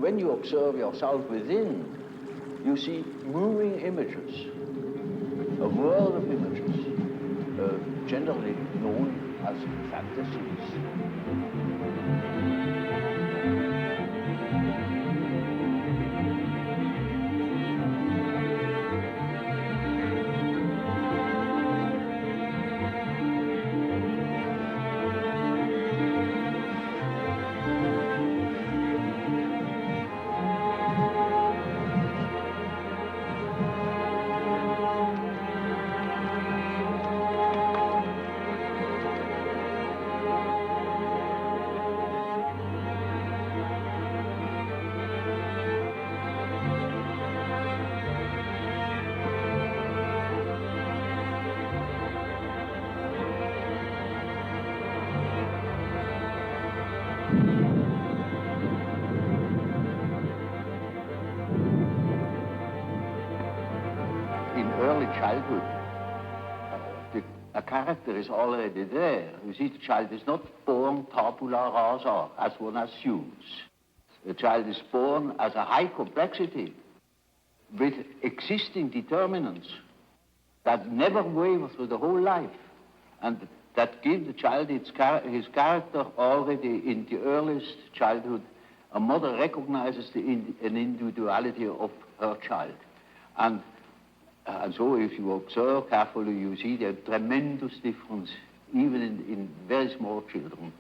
when you observe yourself within, you see moving images, a world of images, generally known as fantasies. Early childhood, a character is already there. You see, the child is not born tabula rasa, as one assumes. The child is born as a high complexity with existing determinants that never waver through the whole life, and that give the child his character already in the earliest childhood. A mother recognizes an individuality of her child. And so if you observe carefully, you see the tremendous difference, even in very small children.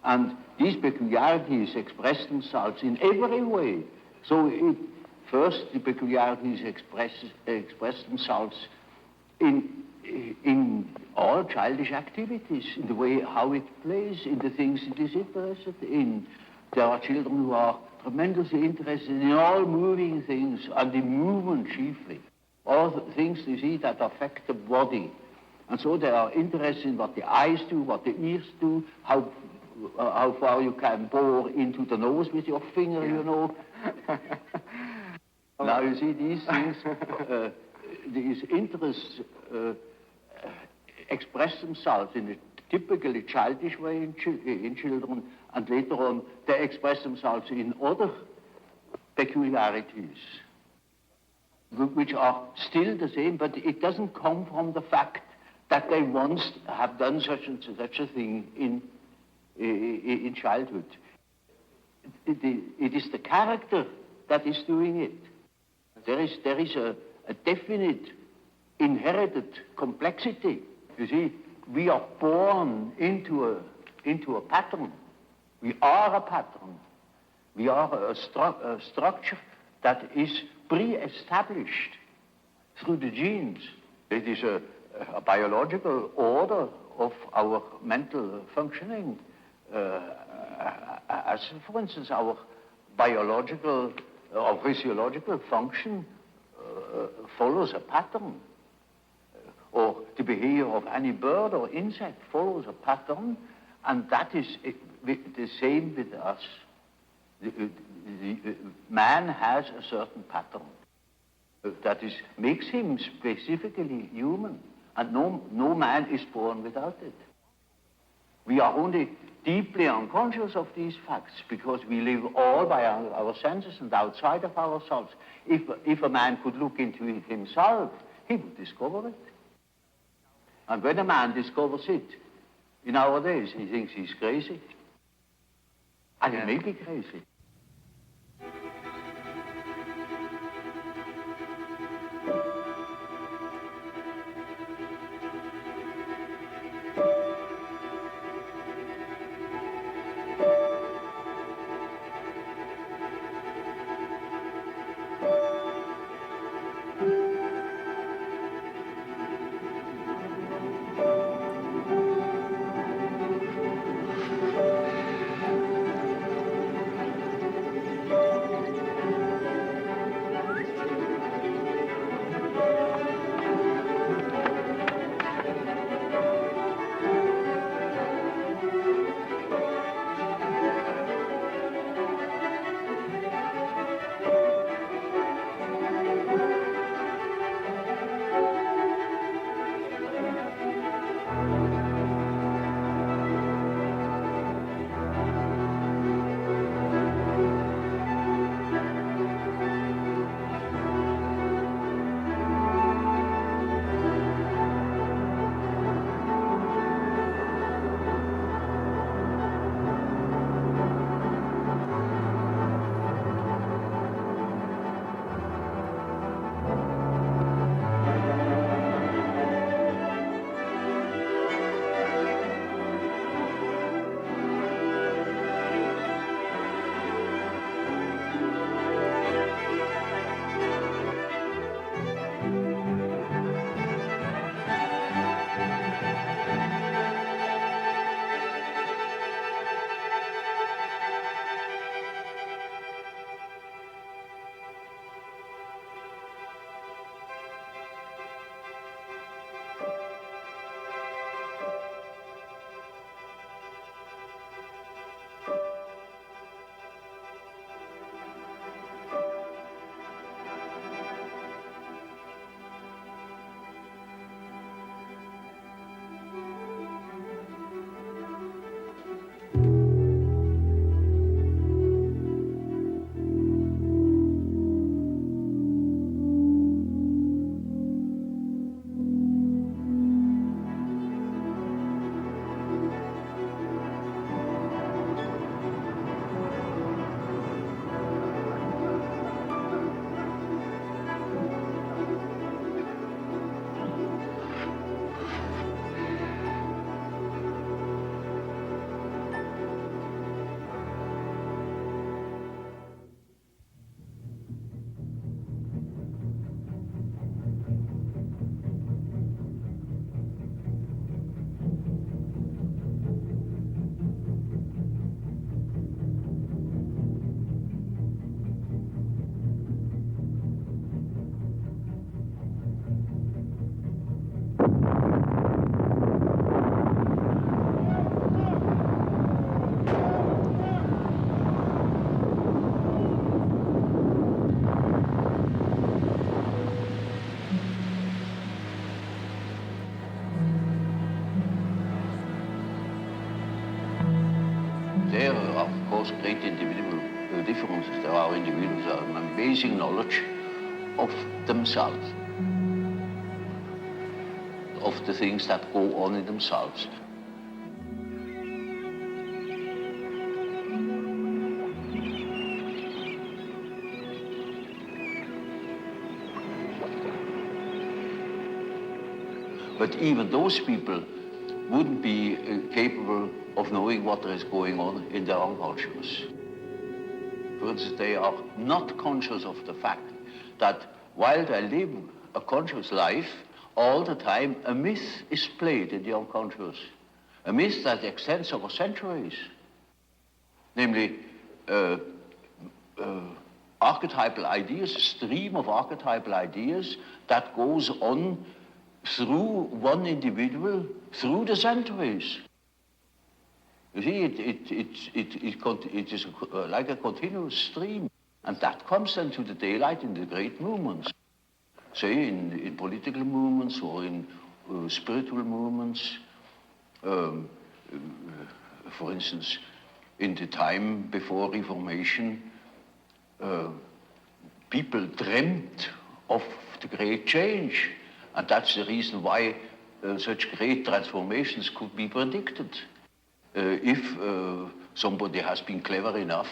And these peculiarities express themselves in every way. So first, the peculiarities express themselves in all childish activities, in the way how it plays, in the things it is interested in. There are children who are tremendously interested in all moving things, and in movement chiefly. All the things you see that affect the body. And so they are interested in what the eyes do, what the ears do, how far you can bore into the nose with your finger, you know. Now you see these things, these interests express themselves in a typically childish way in children, and later on they express themselves in other peculiarities, which are still the same, but it doesn't come from the fact that they once have done such and such a thing in childhood. It is the character that is doing it. There is a definite inherited complexity. You see, we are born into a pattern. We are a pattern. We are a structure that is pre-established through the genes. It is a biological order of our mental functioning, as for instance our biological or physiological function follows a pattern, or the behavior of any bird or insect follows a pattern, and that is the same with us. Man has a certain pattern that makes him specifically human, and no man is born without it. We are only deeply unconscious of these facts because we live all by our senses and outside of ourselves. If a man could look into it himself, he would discover it. And when a man discovers it, in our days, he thinks he's crazy. And he may be crazy. course, great individual differences. There are individuals who have an amazing knowledge of themselves, of the things that go on in themselves. But even those people wouldn't be capable of knowing what is going on in their unconscious. For instance, they are not conscious of the fact that while they live a conscious life, all the time a myth is played in the unconscious. A myth that extends over centuries. Namely, archetypal ideas, a stream of archetypal ideas that goes on through one individual, through the centuries. You see, it is like a continuous stream. And that comes then to the daylight in the great movements. Say, in political movements or in spiritual movements. For instance, in the time before Reformation, people dreamt of the great change. And that's the reason why such great transformations could be predicted. If somebody has been clever enough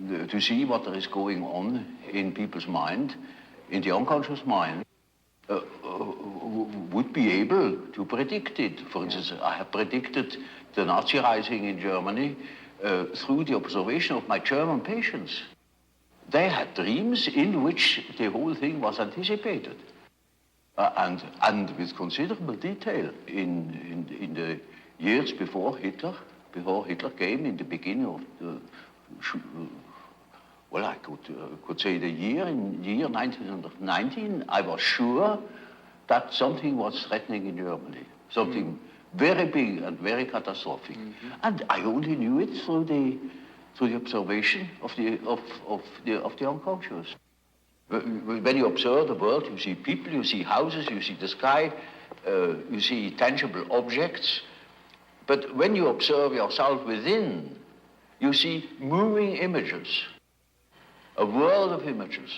to see what there is going on in people's mind, in the unconscious mind, would be able to predict it. For instance, I have predicted the Nazi rising in Germany through the observation of my German patients. They had dreams in which the whole thing was anticipated. And with considerable detail in the years before Hitler came, in the beginning of the, well, I could say the year 1919, I was sure that something was threatening in Germany, something very big and very catastrophic. And I only knew it through the observation of the unconscious. When you observe the world, you see people, you see houses, you see the sky, you see tangible objects. But when you observe yourself within, you see moving images, a world of images,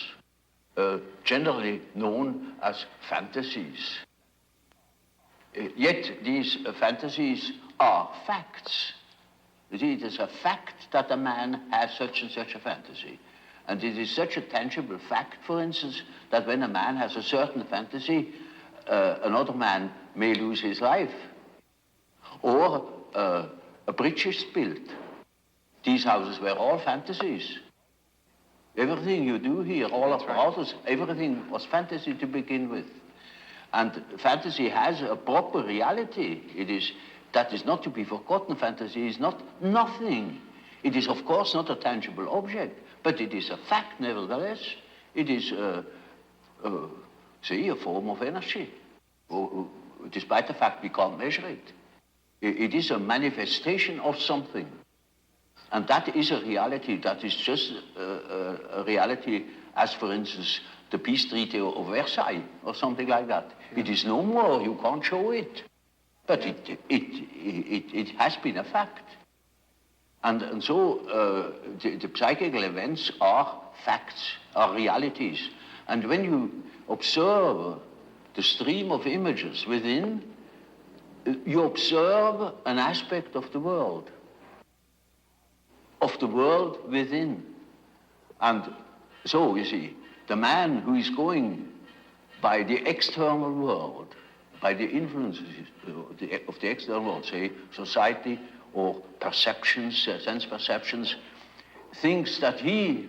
generally known as fantasies. Yet these fantasies are facts. You see, it is a fact that a man has such and such a fantasy. And it is such a tangible fact, for instance, that when a man has a certain fantasy, another man may lose his life. Or a bridge is built. These houses were all fantasies. Everything you do here, all of the houses, everything was fantasy to begin with. And fantasy has a proper reality. That is not to be forgotten. Fantasy is not nothing. It is, of course, not a tangible object. But it is a fact, nevertheless. It is, say, a form of energy, despite the fact we can't measure it. It is a manifestation of something. And that is a reality. That is just a reality as, for instance, the peace treaty of Versailles or something like that. Yeah. It is no more. You can't show it. But it has been a fact. And so the psychical events are facts, are realities. And when you observe the stream of images within, you observe an aspect of the world within. And so, you see, the man who is going by the external world, by the influences of the external world, say society, or perceptions, sense perceptions, thinks that he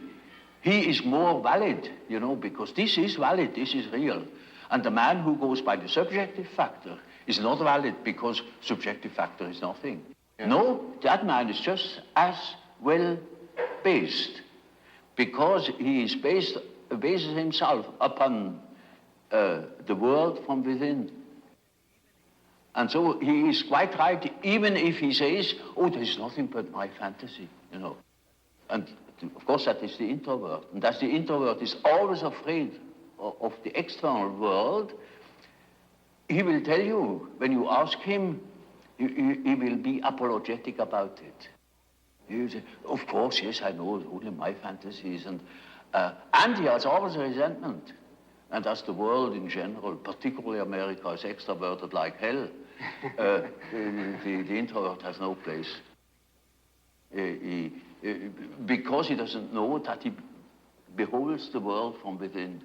is more valid, you know, because this is valid, this is real. And the man who goes by the subjective factor is not valid because subjective factor is nothing. Yeah. No, that man is just as well based because he is bases himself upon the world from within. And so he is quite right, even if he says, oh, there's nothing but my fantasy, you know. And of course that is the introvert. And as the introvert is always afraid of the external world, he will tell you, when you ask him, he will be apologetic about it. You say, of course, yes, I know, only my fantasies. And he has always a resentment. And as the world in general, particularly America, is extroverted like hell, the introvert has no place. Because he doesn't know that he beholds the world from within.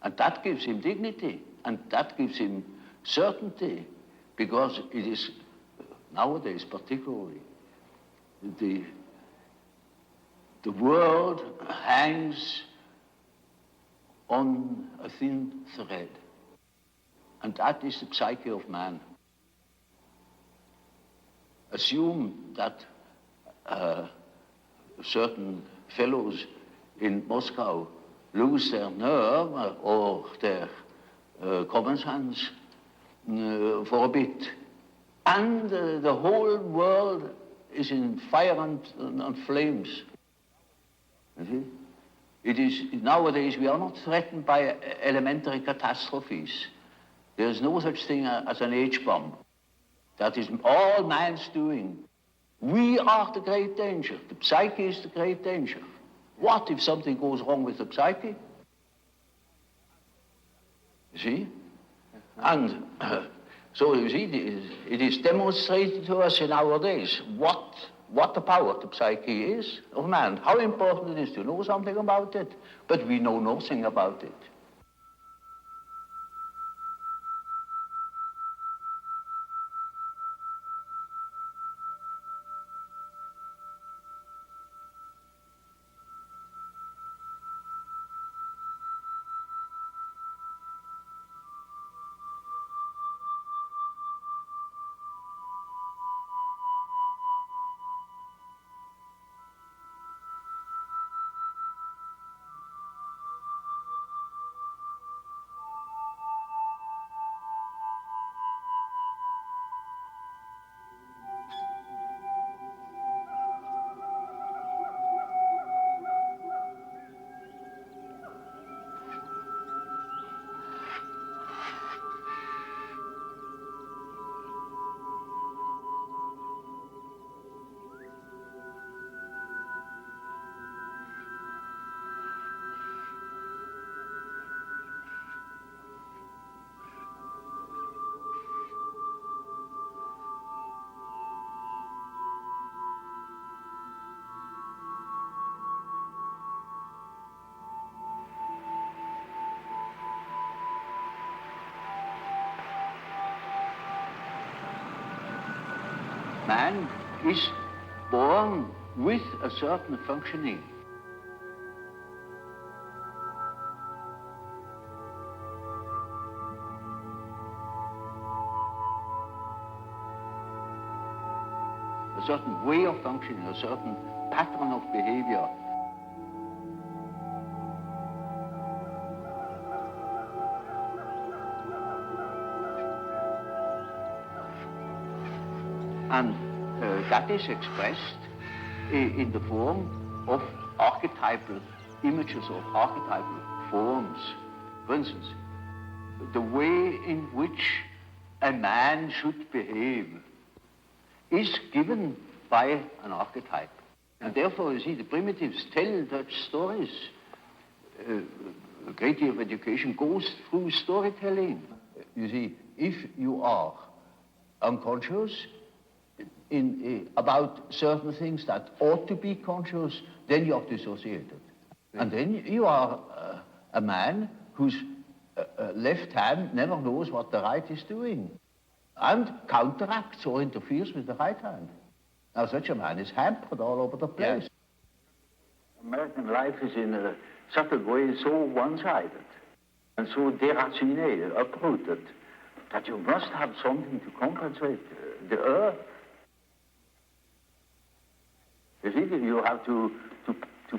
And that gives him dignity, and that gives him certainty, because it is, nowadays particularly, the world hangs on a thin thread, and that is the psyche of man. Assume that certain fellows in Moscow lose their nerve or their common sense for a bit, and the whole world is in fire and flames. You see? It is, nowadays we are not threatened by elementary catastrophes. There is no such thing as an H-bomb. That is all man's doing. We are the great danger. The psyche is the great danger. What if something goes wrong with the psyche? You see? And so you see, it is demonstrated to us in our days what the power of the psyche is of man, how important it is to know something about it, but we know nothing about it. Man is born with a certain functioning. A certain way of functioning, a certain pattern of behavior. And that is expressed in the form of archetypal images or archetypal forms. For instance, the way in which a man should behave is given by an archetype. And therefore, you see, the primitives tell such stories. A great deal of education goes through storytelling. You see, if you are unconscious about certain things that ought to be conscious, then you are dissociated. And then you are a man whose left hand never knows what the right is doing and counteracts or interferes with the right hand. Now, such a man is hampered all over the place. Yeah. American life is in a certain way so one-sided and so déraciné, uprooted, that you must have something to compensate the earth. You see, you have to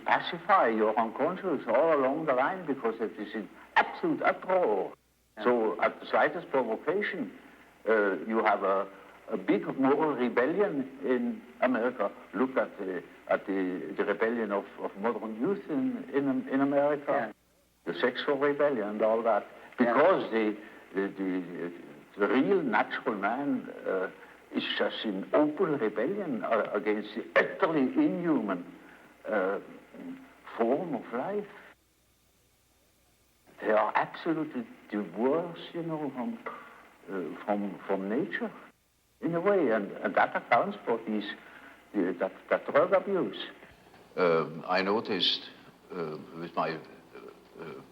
pacify your unconscious all along the line because it is in absolute uproar. Yeah. So at the slightest provocation, you have a big moral rebellion in America. Look at the rebellion of modern youth in America, yeah. The sexual rebellion and all that, because yeah. the real natural man is just in open rebellion against the utterly inhuman form of life. They are absolutely divorced, you know, from nature, in a way, and that accounts for that drug abuse. I noticed with my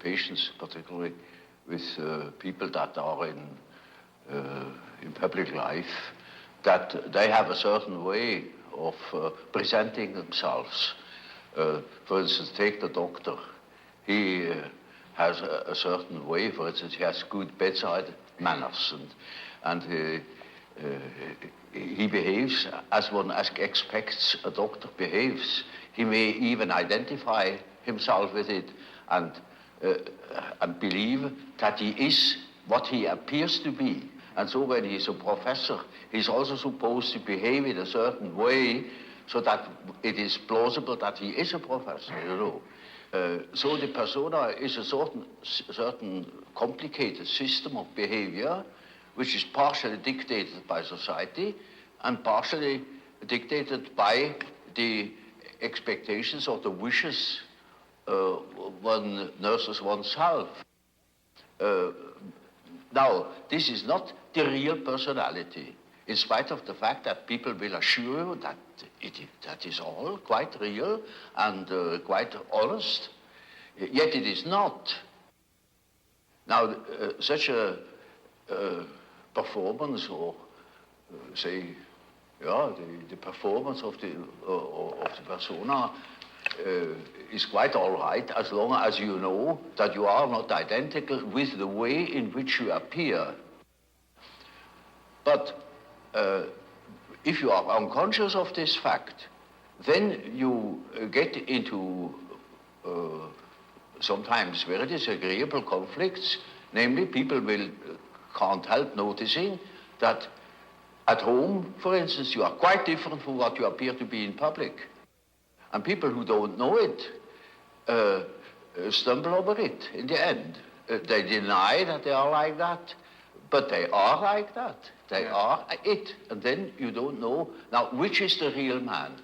patients, particularly with people that are in public life, that they have a certain way of presenting themselves. For instance, take the doctor. He has a certain way. For instance, he has good bedside manners, and he behaves as one expects a doctor behaves. He may even identify himself with it and believe that he is what he appears to be. And so when he's a professor, he's also supposed to behave in a certain way so that it is plausible that he is a professor, you know. So the persona is a certain complicated system of behavior which is partially dictated by society and partially dictated by the expectations or the wishes one nurses oneself. Now, this is not the real personality, in spite of the fact that people will assure you that that is all quite real and quite honest, yet it is not. Now, such a performance, or say, yeah, the performance of the persona is quite all right as long as you know that you are not identical with the way in which you appear. But if you are unconscious of this fact, then you get into sometimes very disagreeable conflicts. Namely, people can't help noticing that at home, for instance, you are quite different from what you appear to be in public. And people who don't know it stumble over it in the end. They deny that they are like that, but they are like that. They are it. And then you don't know. Now, which is the real man?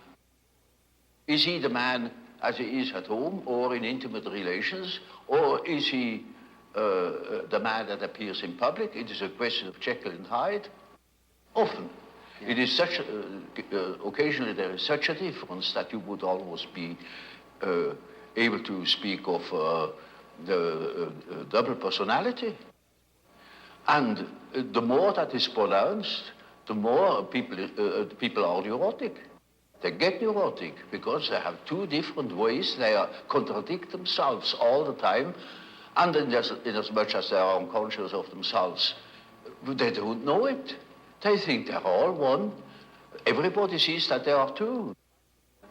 Is he the man as he is at home or in intimate relations? Or is he the man that appears in public? It is a question of Jekyll and Hyde. Often. Yeah. It is such, occasionally there is such a difference that you would almost be able to speak of the double personality. And the more that is pronounced, the more people are neurotic. They get neurotic because they have two different ways. They contradict themselves all the time, and in as much as they are unconscious of themselves, they don't know it. They think they're all one. Everybody sees that they are two.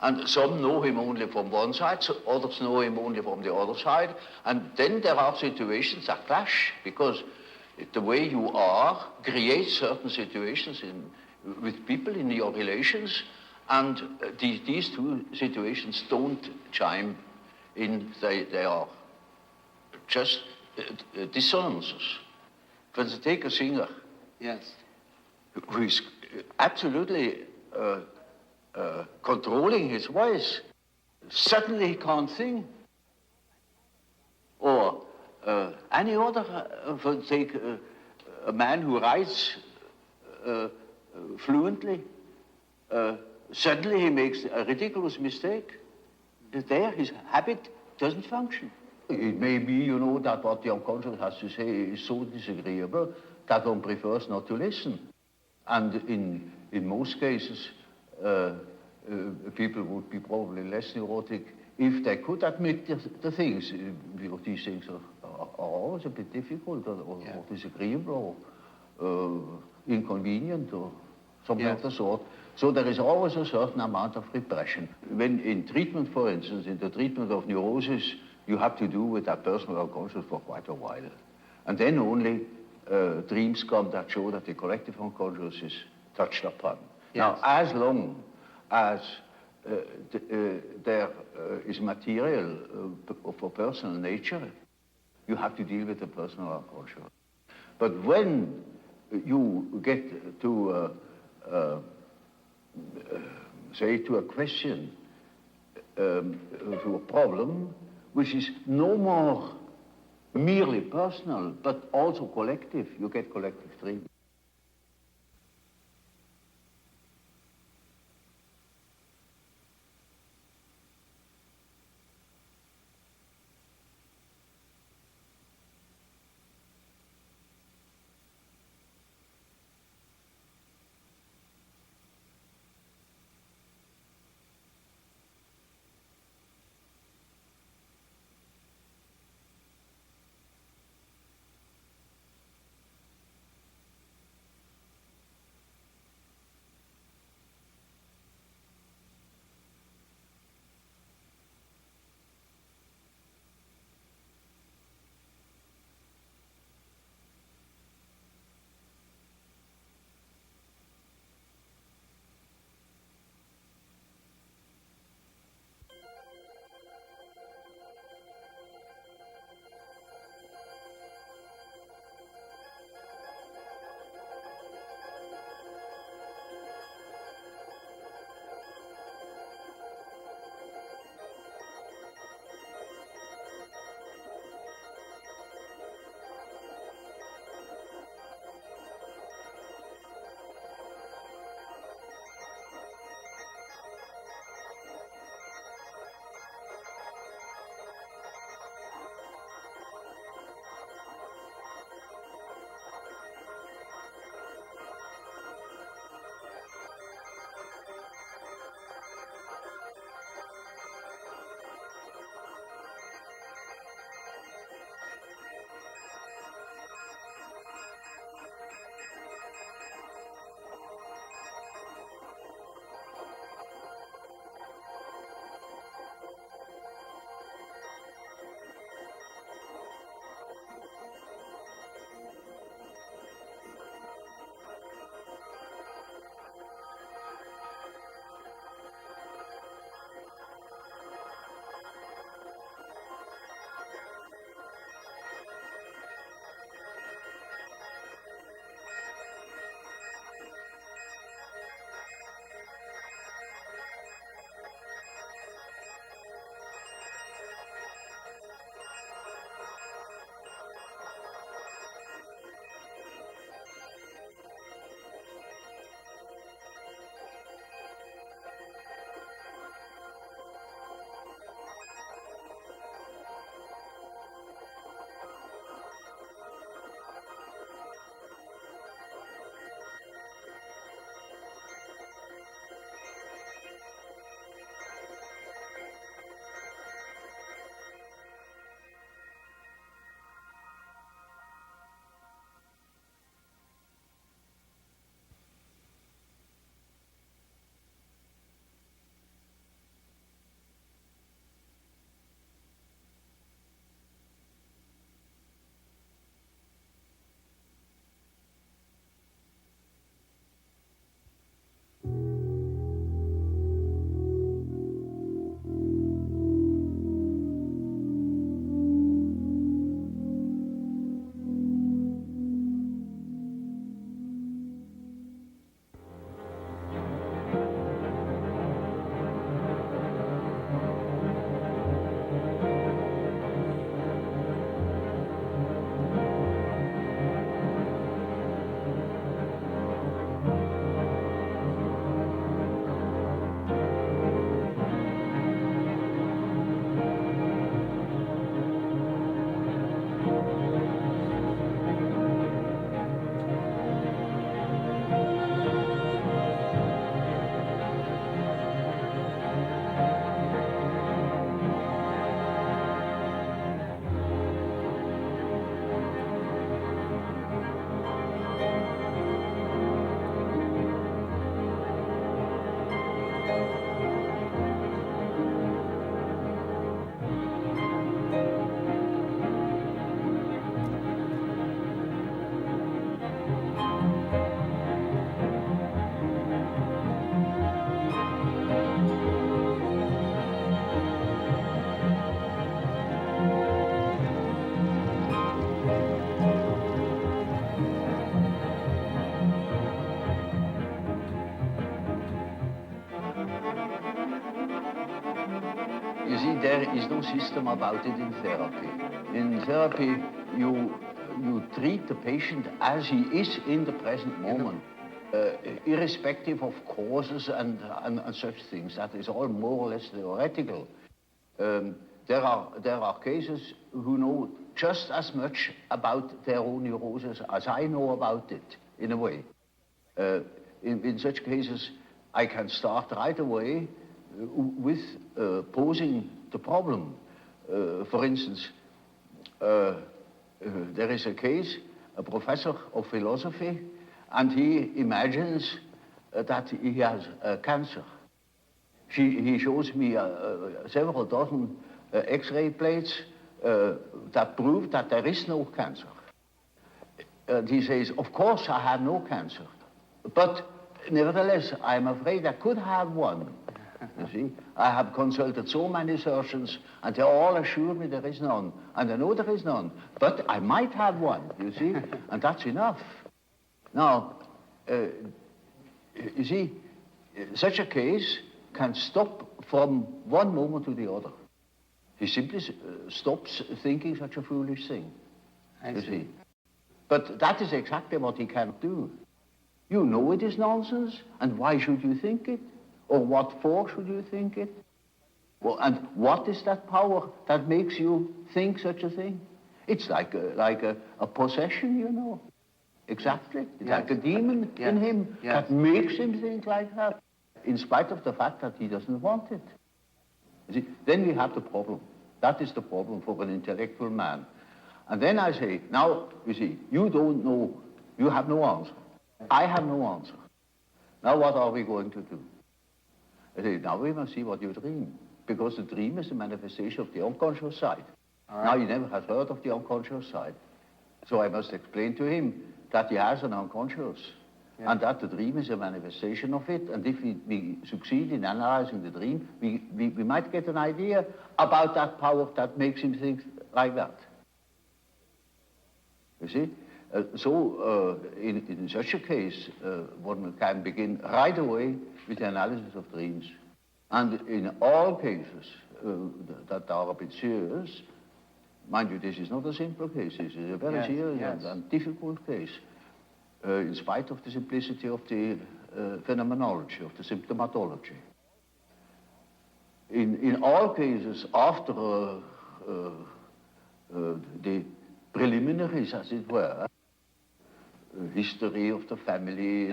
And some know him only from one side, so others know him only from the other side. And then there are situations that clash, because the way you are creates certain situations with people in your relations, and these two situations don't chime in. They are just dissonances. For instance, take a singer. Yes. Who is absolutely controlling his voice. Suddenly he can't sing. Or any other, for take a man who writes fluently. Suddenly he makes a ridiculous mistake. There, his habit doesn't function. It may be, you know, that what the unconscious has to say is so disagreeable that one prefers not to listen. And in most cases, people would be probably less neurotic if they could admit the things. Because these things are always a bit difficult or disagreeable or inconvenient or something of the sort. So there is always a certain amount of repression. When in treatment, for instance, in the treatment of neurosis, you have to do with that personal unconscious for quite a while. And then only dreams come that show that the collective unconscious is touched upon. Yes. Now, as long as there is material for personal nature, you have to deal with the personal unconscious. But when you get to say, to a question, to a problem, which is no more merely personal, but also collective. You get collective dreaming. no system about it in therapy. In therapy, you treat the patient as he is in the present moment, irrespective of causes and such things. That is all more or less theoretical. There are cases who know just as much about their own neurosis as I know about it, in a way. In such cases, I can start right away with posing the problem. For instance, there is a case, a professor of philosophy, and he imagines that he has cancer. He shows me several dozen X-ray plates that prove that there is no cancer. And he says, of course I have no cancer, but nevertheless, I'm afraid I could have one. You see, I have consulted so many surgeons, and they all assure me there is none, and I know there is none, but I might have one, you see, and that's enough. Now, you see, such a case can stop from one moment to the other. He simply stops thinking such a foolish thing, you see. But that is exactly what he can't do. You know it is nonsense, and why should you think it? Or what for should you think it? Well, and what is that power that makes you think such a thing? It's like a possession, you know. Exactly. It's like a demon in him that makes him think like that, in spite of the fact that he doesn't want it. You see, then we have the problem. That is the problem for an intellectual man. And then I say, now, you see, you don't know, you have no answer. I have no answer. Now what are we going to do? I say, now we must see what you dream, because the dream is a manifestation of the unconscious side. Right. Now he never has heard of the unconscious side. So I must explain to him that he has an unconscious, and that the dream is a manifestation of it, and if we succeed in analyzing the dream, we might get an idea about that power that makes him think like that. You see? In such a case, one can begin right away with the analysis of dreams. And in all cases that are a bit serious, mind you, this is not a simple case, this is a very serious and difficult case, in spite of the simplicity of the phenomenology, of the symptomatology. In all cases, after the preliminaries, as it were, history of the family,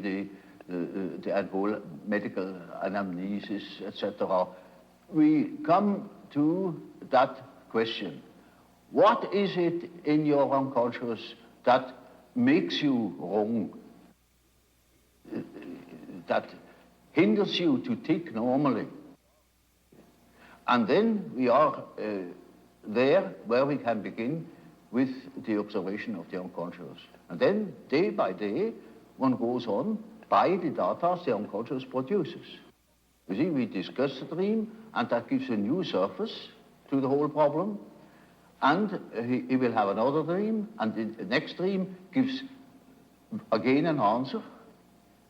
the whole medical anamnesis, etc., we come to that question. What is it in your unconscious that makes you wrong, that hinders you to think normally? And then we are there where we can begin with the observation of the unconscious. And then, day by day, one goes on by the data the unconscious produces. You see, we discuss the dream, and that gives a new surface to the whole problem. And he will have another dream, and the next dream gives again an answer,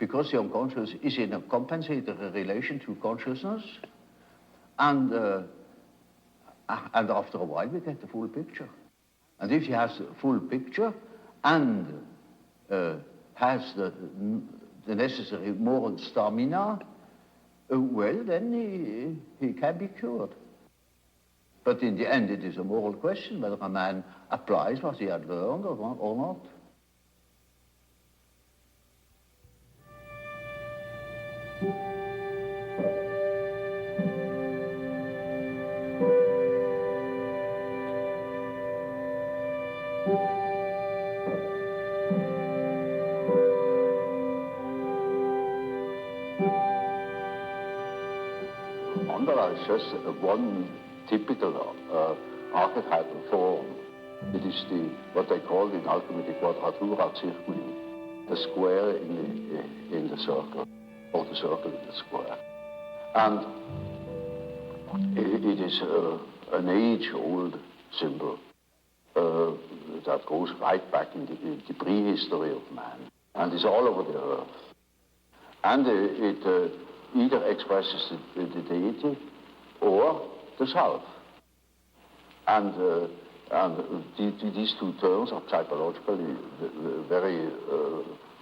because the unconscious is in a compensatory relation to consciousness. And after a while, we get the full picture. And if he has the full picture and has the necessary moral stamina, well, then he can be cured. But in the end, it is a moral question whether a man applies what he had learned or not. Mandala is just one typical archetypal form. It is what they call in alchemy the quadratura circuli, the square in the circle, or the circle in the square. And it is an age-old symbol that goes right back in the prehistory of man, and is all over the earth. And it either expresses the deity or the self. these two terms are psychologically very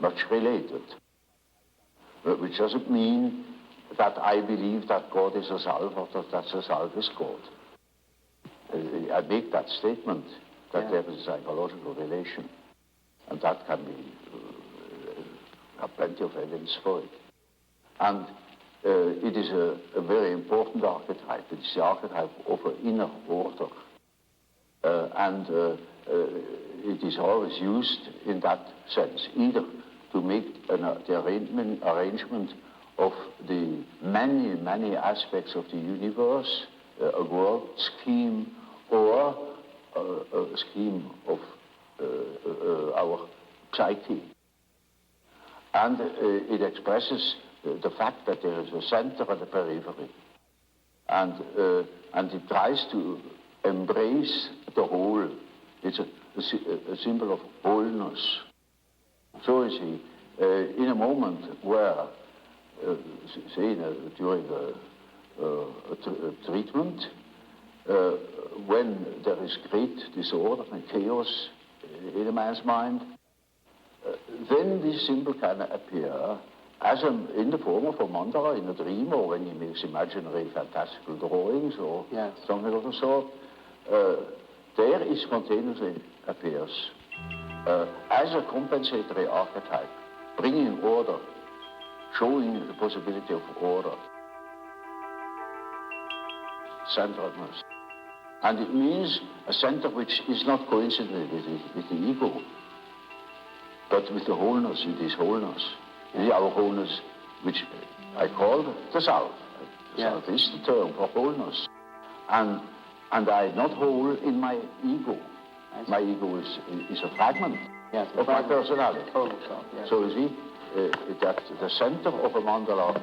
much related. Which doesn't mean that I believe that God is a self or that the self is God. I make that statement that there is a psychological relation, and that can be, have plenty of evidence for it. And it is a very important archetype. It's the archetype of an inner order. It is always used in that sense, either to make the arrangement of the many, many aspects of the universe, a world scheme, or a scheme of our psyche. And it expresses the fact that there is a center and a periphery. And it tries to embrace the whole. It's a symbol of wholeness. So you see, in a moment where, say, during a treatment, when there is great disorder and chaos in a man's mind, then this symbol can appear as in the form of a mandala in a dream, or when he makes imaginary fantastical drawings or something of the sort. There it spontaneously appears as a compensatory archetype, bringing order, showing the possibility of order, centeredness. And it means a center which is not coincident with the ego, but with the wholeness. It is wholeness. It is our wholeness, which I call the self. The self is the term for wholeness. And I'm not whole in my ego. My ego is a fragment of my personality. So you see, that the center of a mandala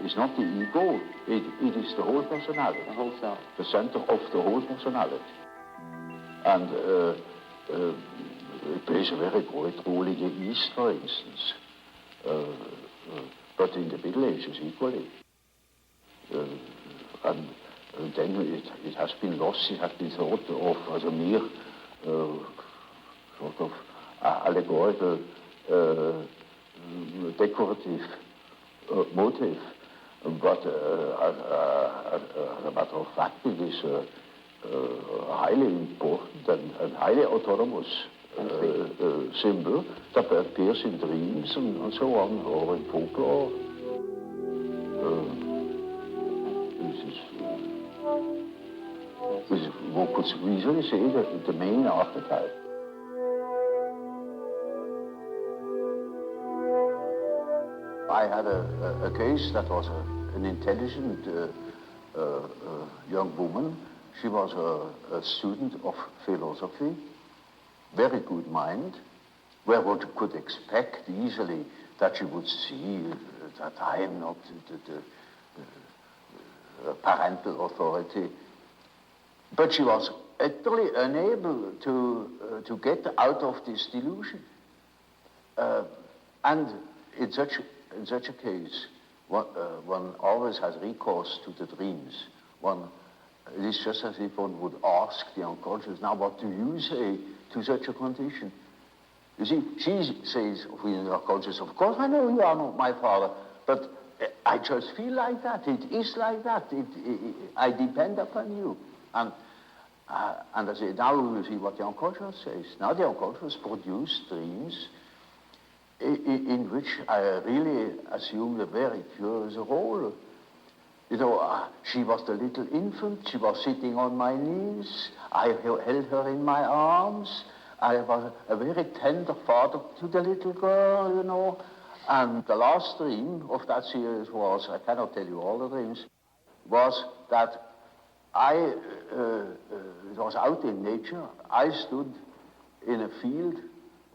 is not the ego, it is the whole personality. The whole self. The center of the whole personality. And it plays a very great role in the East, for instance. But in the Middle Ages equally. And then it has been lost, it has been thought of as a mere sort of allegorical, decorative motive. But as a matter of fact, it is highly important and highly autonomous symbol that appears in dreams and so on, or in folklore. This is, one could easily say that the main archetype. I had a case that was an intelligent young woman. She was a student of philosophy, very good mind, where one could expect easily that she would see that I am not the parental authority. But she was utterly unable to get out of this delusion. And in such a case, one always has recourse to the dreams. It is just as if one would ask the unconscious, now what do you say to such a condition? You see, she says of the unconscious, of course I know you are not my father, but I just feel like that. It is like that. I depend upon you. And I say, now we will see what the unconscious says. Now the unconscious produced dreams in which I really assumed a very curious role. You know, she was the little infant. She was sitting on my knees. I held her in my arms. I was a very tender father to the little girl, you know. And the last dream of that series was, I cannot tell you all the dreams, was that it was out in nature. I stood in a field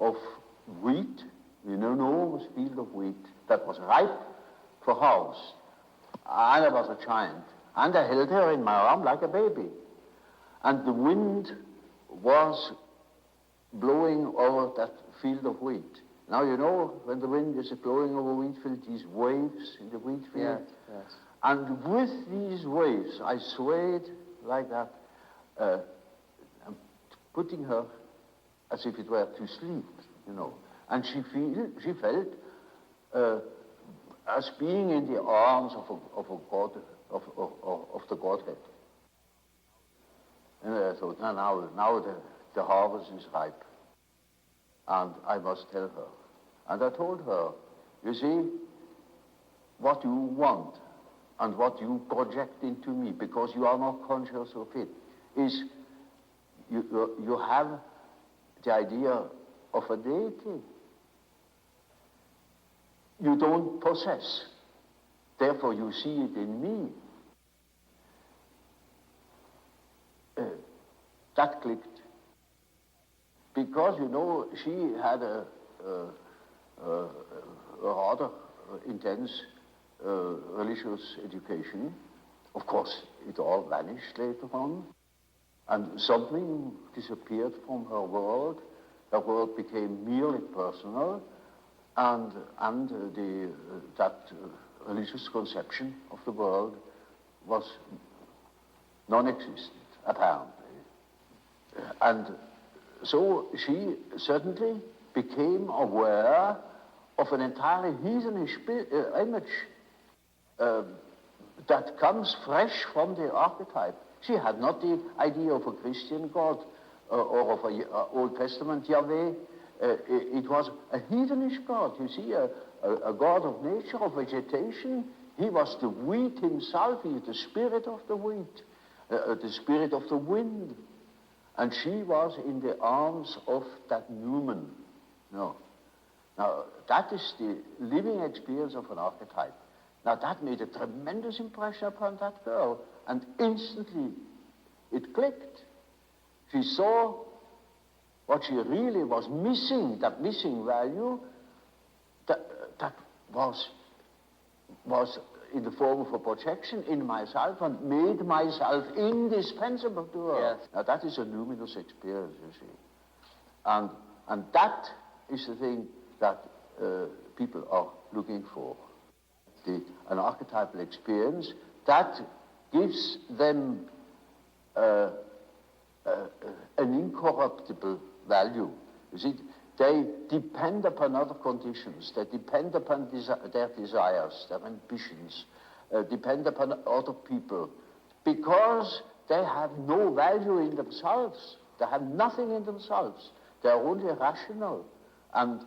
of wheat, an enormous field of wheat that was ripe for harvest. And I was a giant. And I held her in my arm like a baby. And the wind was blowing over that field of wheat. Now, you know, when the wind is blowing over a wheat field, these waves in the wheat field. Yes. And with these waves, I swayed like that. putting her as if it were to sleep, you know. And she felt as being in the arms of a god, of the Godhead. And I thought, now the harvest is ripe, and I must tell her. And I told her, you see, what you want and what you project into me, because you are not conscious of it, is you have the idea of a deity. You don't possess. Therefore, you see it in me. That clicked. Because, you know, she had a rather intense religious education. Of course, it all vanished later on. And something disappeared from her world. Her world became merely personal. And that religious conception of the world was non-existent, apparently. And so she certainly became aware of an entirely heathenish image that comes fresh from the archetype. She had not the idea of a Christian God or of an Old Testament Yahweh. It was a heathenish God, you see, a God of nature, of vegetation. He was the wheat himself. He is the spirit of the wheat, the spirit of the wind. And she was in the arms of that Newman. No. Now, that is the living experience of an archetype. Now, that made a tremendous impression upon that girl, and instantly it clicked. She saw what she really was missing, that missing value, that was in the form of a projection in myself and made myself indispensable to her. Yes. Now, that is a luminous experience, you see. And that is the thing that people are looking for. An archetypal experience that gives them an incorruptible value. You see, they depend upon other conditions. They depend upon their desires, their ambitions, depend upon other people, because they have no value in themselves. They have nothing in themselves. They are only rational, and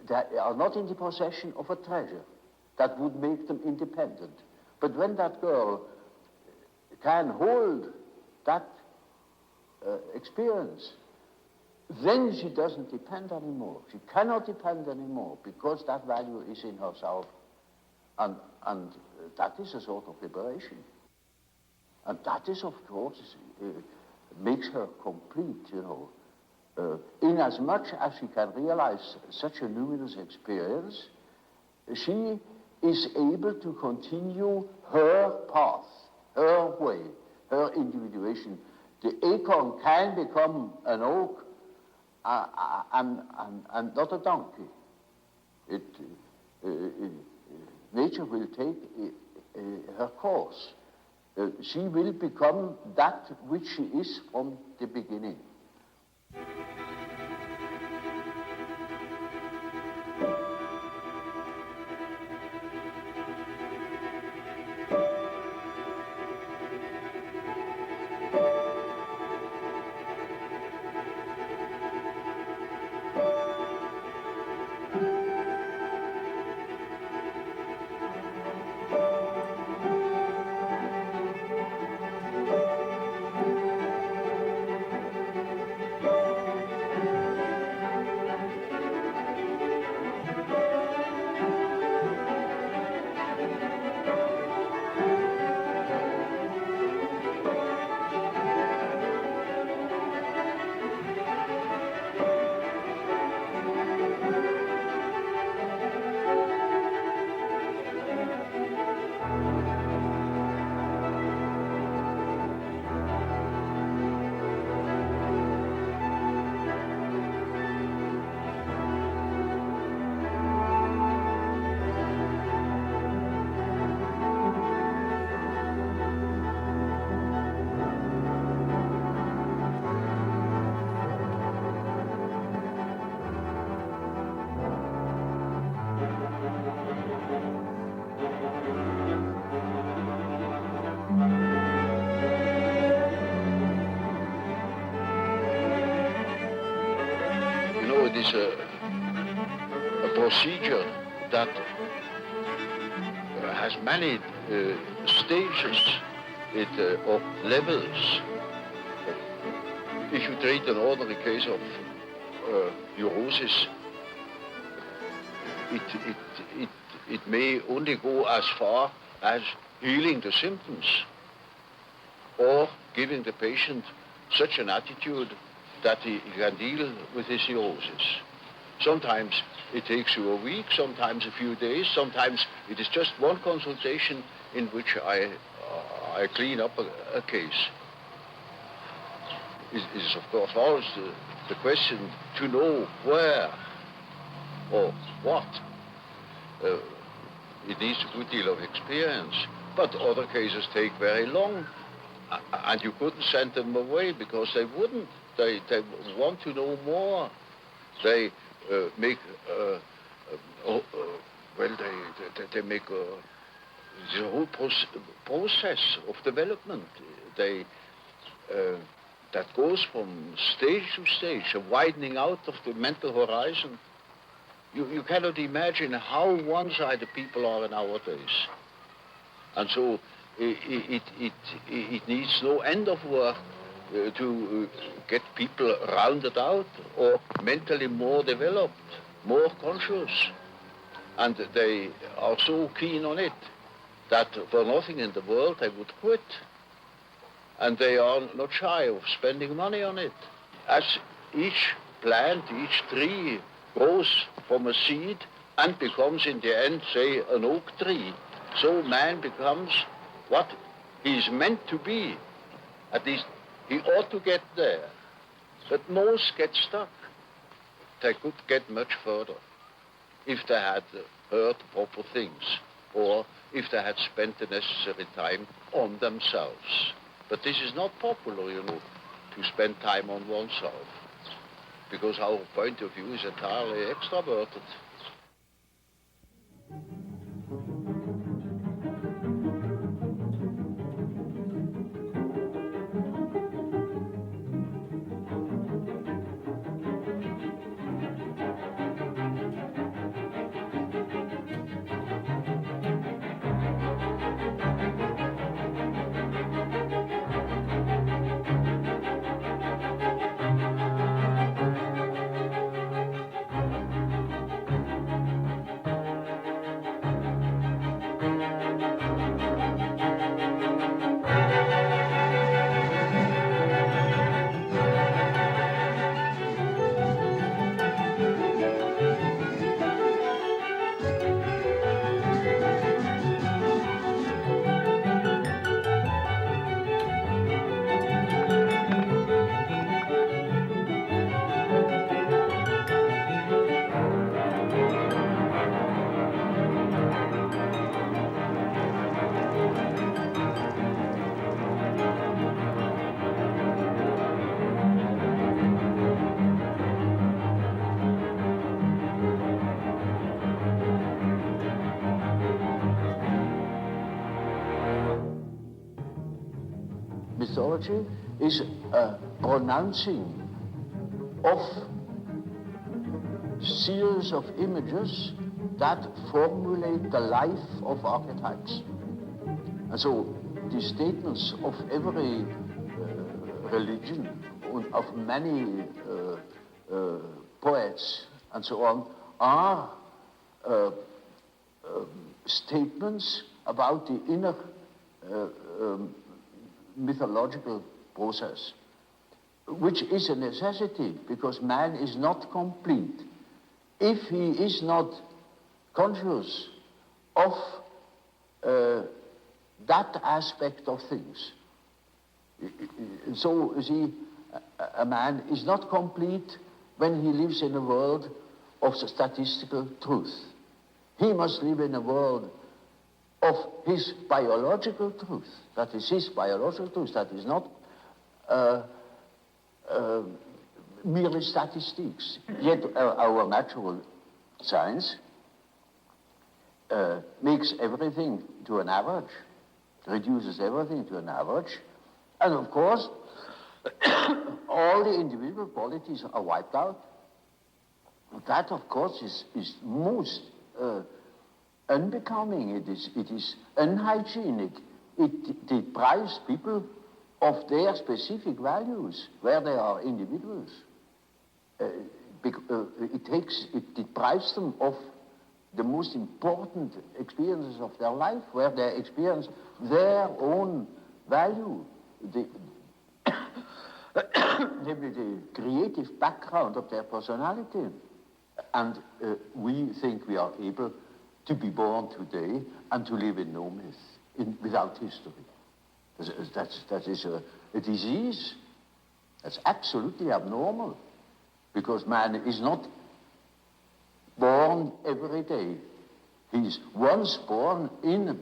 they are not in the possession of a treasure that would make them independent. But when that girl can hold that experience, then she doesn't depend anymore. She cannot depend anymore, because that value is in herself. And that is a sort of liberation. And that is, of course, makes her complete, you know. Inasmuch as she can realize such a luminous experience, she is able to continue her path, her way, her individuation. The acorn can become an oak and not a donkey. Nature will take her course. She will become that which she is from the beginning. it is a procedure that has many stages or levels. If you treat an ordinary case of neurosis, it may only go as far as healing the symptoms or giving the patient such an attitude that he can deal with his neurosis. Sometimes it takes you a week, sometimes a few days, sometimes it is just one consultation in which I clean up a case. It is, of course, always the question to know where or what. It needs a good deal of experience, but other cases take very long, and you couldn't send them away because they wouldn't. They want to know more. They make they make the whole process of development. They that goes from stage to stage, a widening out of the mental horizon. You cannot imagine how one-sided people are nowadays. And so it needs no end of work to get people rounded out or mentally more developed, more conscious. And they are so keen on it that for nothing in the world they would quit. And they are not shy of spending money on it. As each plant, each tree grows from a seed and becomes in the end, say, an oak tree, so man becomes what he is meant to be. At least he ought to get there. But most get stuck. They could get much further if they had heard proper things or if they had spent the necessary time on themselves. But this is not popular, you know, to spend time on oneself, because our point of view is entirely extroverted. Mythology is a pronouncing of series of images that formulate the life of archetypes. And so the statements of every religion, of many poets and so on, are statements about the inner mythological process, which is a necessity because man is not complete if he is not conscious of that aspect of things. So, you see, a man is not complete when he lives in a world of statistical truth. He must live in a world of his biological truth. That is his biological truth. That is not merely statistics. Yet our natural science makes everything to an average, reduces everything to an average. And of course, all the individual qualities are wiped out. That, of course, is most unbecoming. It is unhygienic. It deprives people of their specific values, where they are individuals. It deprives them of the most important experiences of their life, where they experience their own value, namely the creative background of their personality. And we think we are able to be born today and to live in no myth, without history. That is a disease. That's absolutely abnormal, because man is not born every day. He's once born in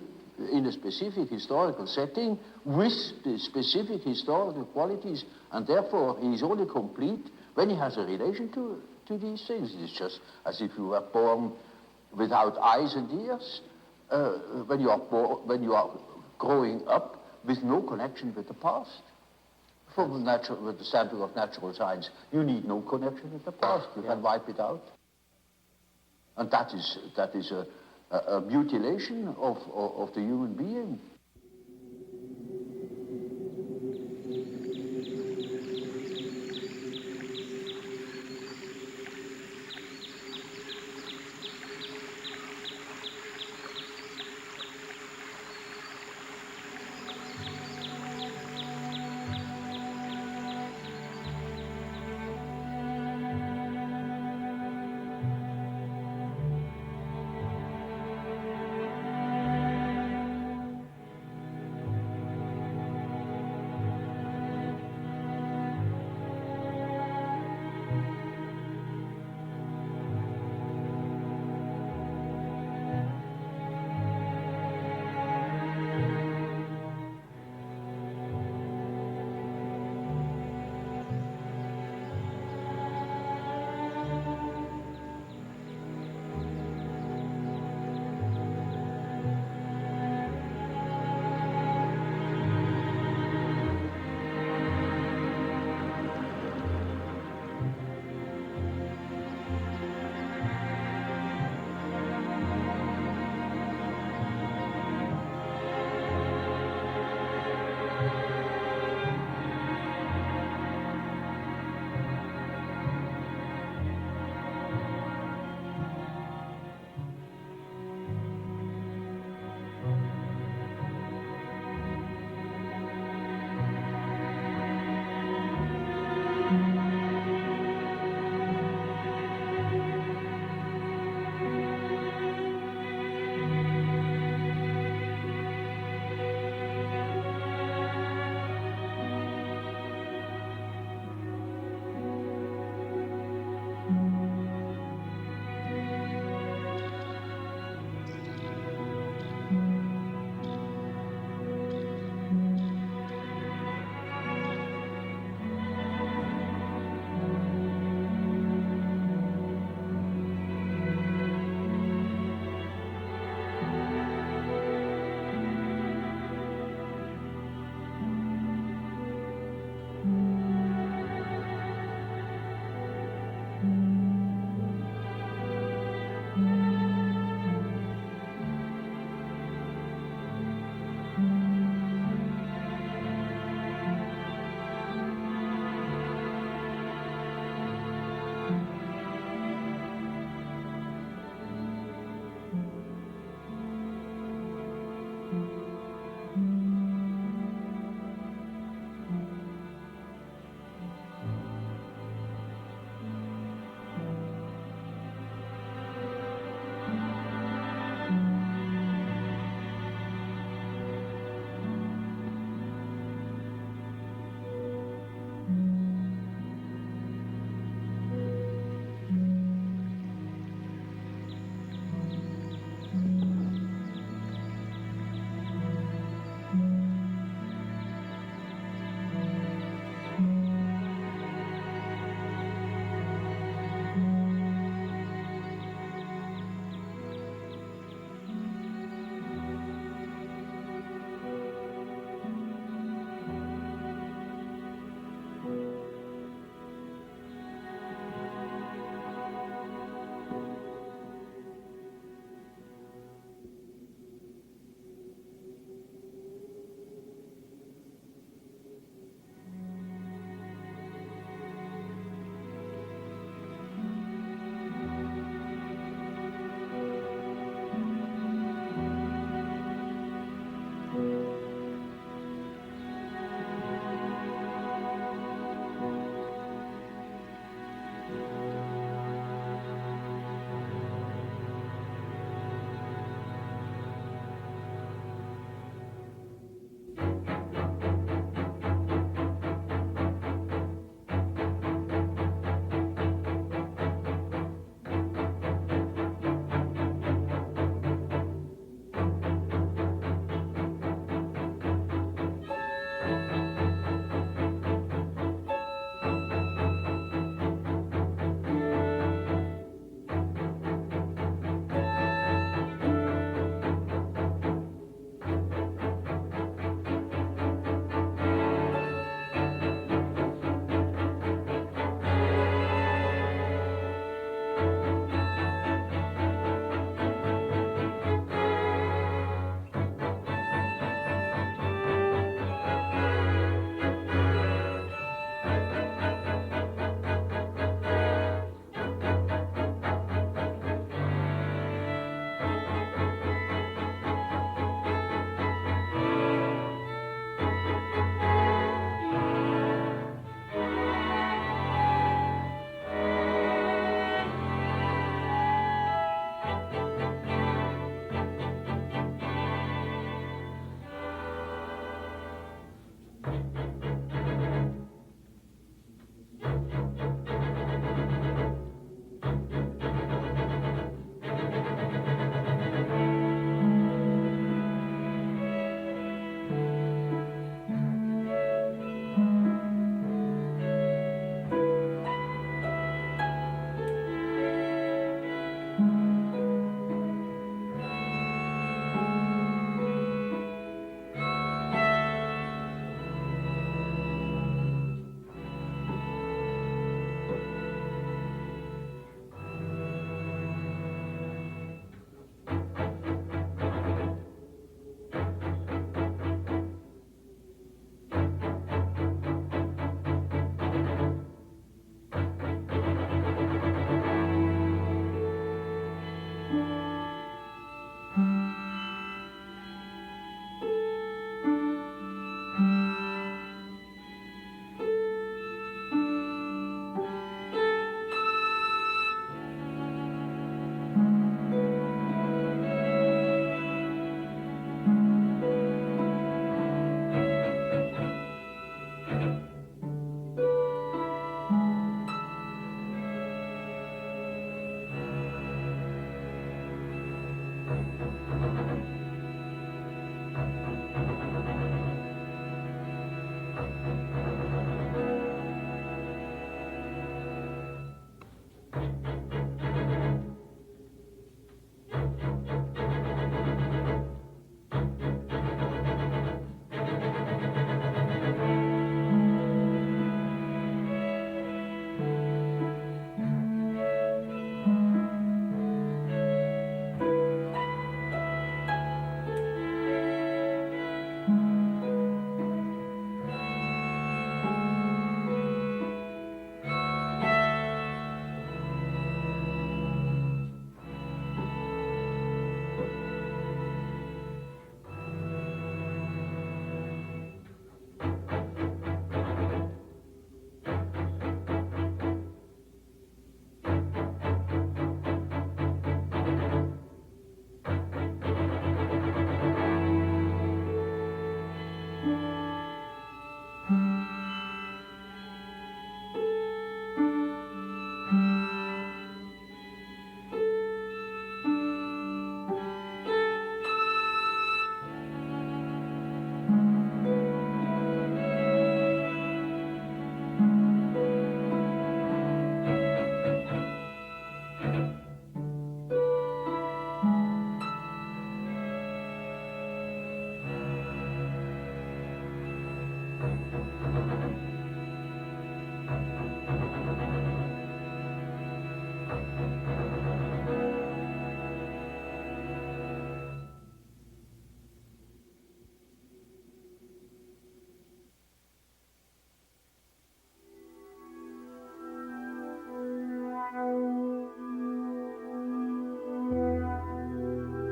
a specific historical setting with the specific historical qualities, and therefore he is only complete when he has a relation to these things. It's just as if you were born without eyes and ears, when you are growing up with no connection with the past. From the standpoint of natural science, you need no connection with the past. You can wipe it out. And that is a mutilation of the human being.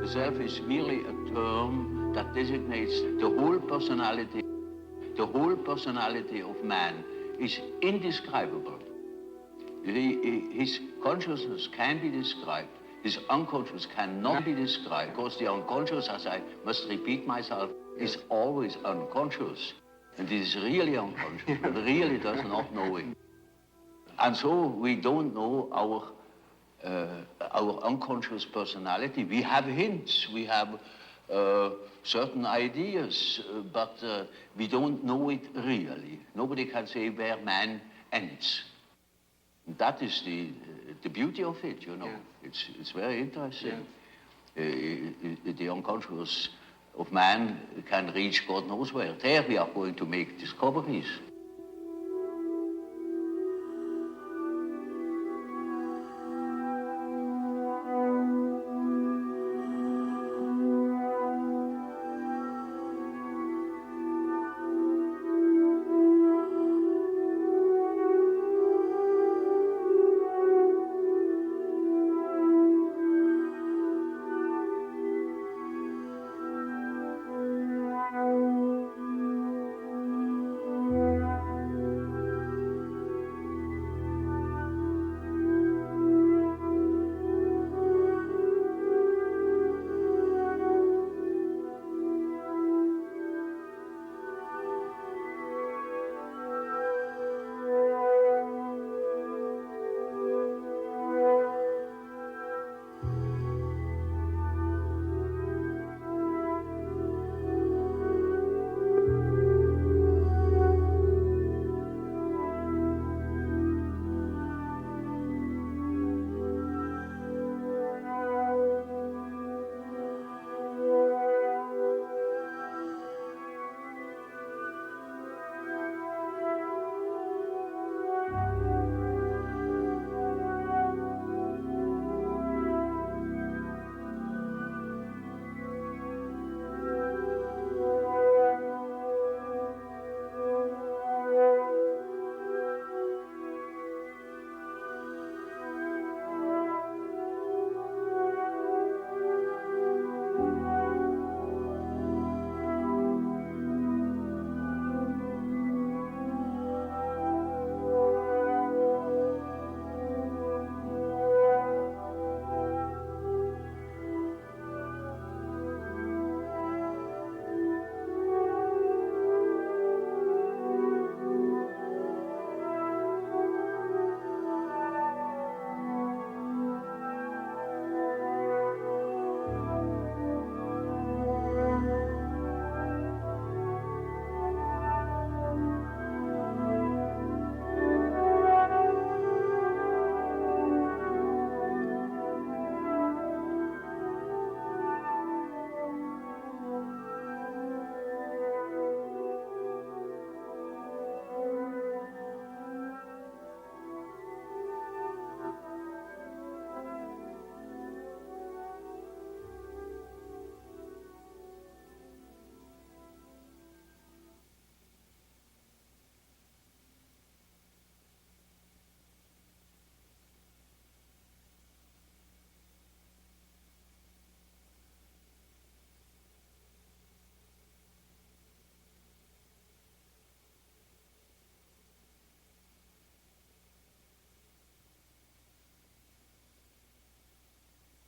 Conserve is merely a term that designates the whole personality. The whole personality of man is indescribable. His consciousness can be described. His unconscious cannot be described, because the unconscious, as I must repeat myself, is always unconscious. And it is really unconscious, but really does not know it. And so we don't know our unconscious personality. We have hints, we have certain ideas, but we don't know it really. Nobody can say where man ends. That is the beauty of it, you know. Yeah. It's very interesting. Yeah. The unconscious of man can reach God knows where. There we are going to make discoveries.